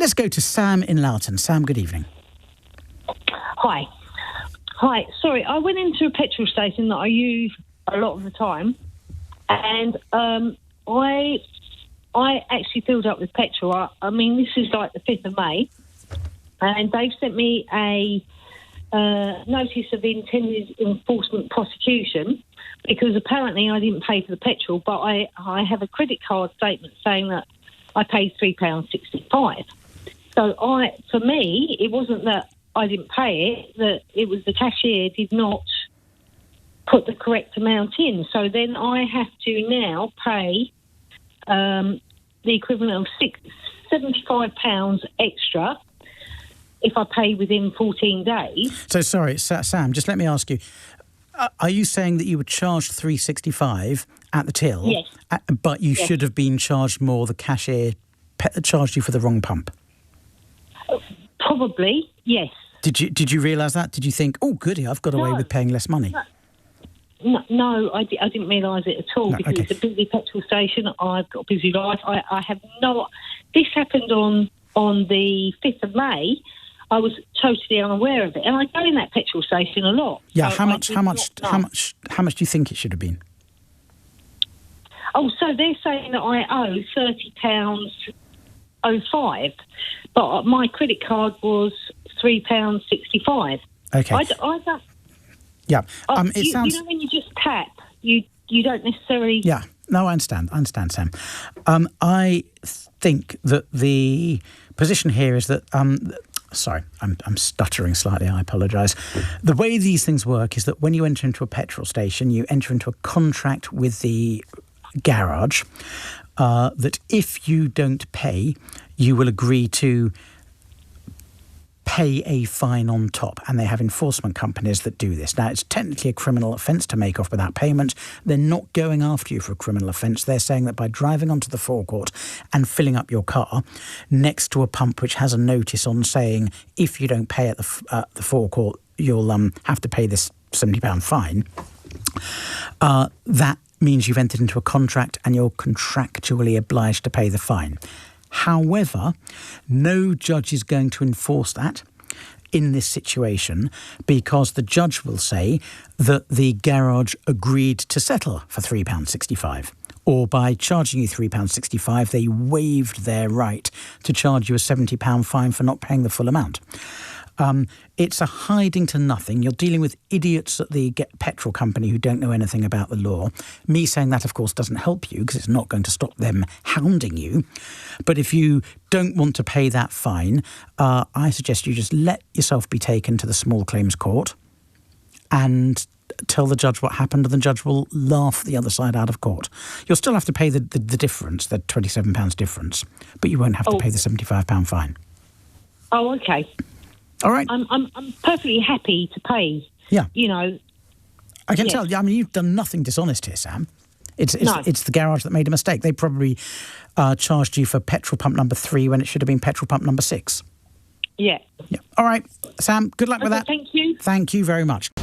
Let's go to Sam in Loughton. Sam, good evening. Hi. Sorry, I went into a petrol station that I use a lot of the time, and I actually filled up with petrol. I mean, this is like the 5th of May, and they've sent me a notice of intended enforcement prosecution because apparently I didn't pay for the petrol, but I have a credit card statement saying that I paid £3.65. So for me, it wasn't that I didn't pay it, that it was the cashier did not put the correct amount in. So then I have to now pay the equivalent of £75 extra if I pay within 14 days. So, sorry, Sam, just let me ask you, are you saying that you were charged $3.65 at the till? Yes. But you should have been charged more, the cashier charged you for the wrong pump? Probably, yes. Did you realise that? Did you think, oh, goody, I've got away with paying less money? No, I didn't realise it at all because it's a busy petrol station. I've got a busy life. I have no... This happened on the 5th of May. I was totally unaware of it, and I go in that petrol station a lot. Yeah, so how much do you think it should have been? Oh, so they're saying that I owe £30.05, but my credit card was £3.65. Okay. I don't... Yeah. It sounds... You know when you just tap, you don't necessarily... Yeah. No, I understand, Sam. I think that the position here is that... sorry, I'm stuttering slightly, I apologise. The way these things work is that when you enter into a petrol station, you enter into a contract with the garage that if you don't pay, you will agree to pay a fine on top, and they have enforcement companies that do this. Now, it's technically a criminal offence to make off without payment. They're not going after you for a criminal offence. They're saying that by driving onto the forecourt and filling up your car next to a pump which has a notice on saying if you don't pay at the forecourt, you'll have to pay this £70 fine, that means you've entered into a contract and you're contractually obliged to pay the fine. However, no judge is going to enforce that in this situation because the judge will say that the garage agreed to settle for £3.65, or by charging you £3.65, they waived their right to charge you a £70 fine for not paying the full amount. It's a hiding to nothing. You're dealing with idiots at the petrol company who don't know anything about the law. Me saying that, of course, doesn't help you because it's not going to stop them hounding you. But if you don't want to pay that fine, I suggest you just let yourself be taken to the small claims court and tell the judge what happened, and the judge will laugh the other side out of court. You'll still have to pay the difference, the £27 difference, but you won't have to pay the £75 fine. Oh, okay. All right. I'm perfectly happy to pay. Yeah. You know. I can tell. I mean, you've done nothing dishonest here, Sam. It's the garage that made a mistake. They probably charged you for petrol pump number 3 when it should have been petrol pump number 6. Yeah. Yeah. All right, Sam. Good luck with that. Thank you. Thank you very much.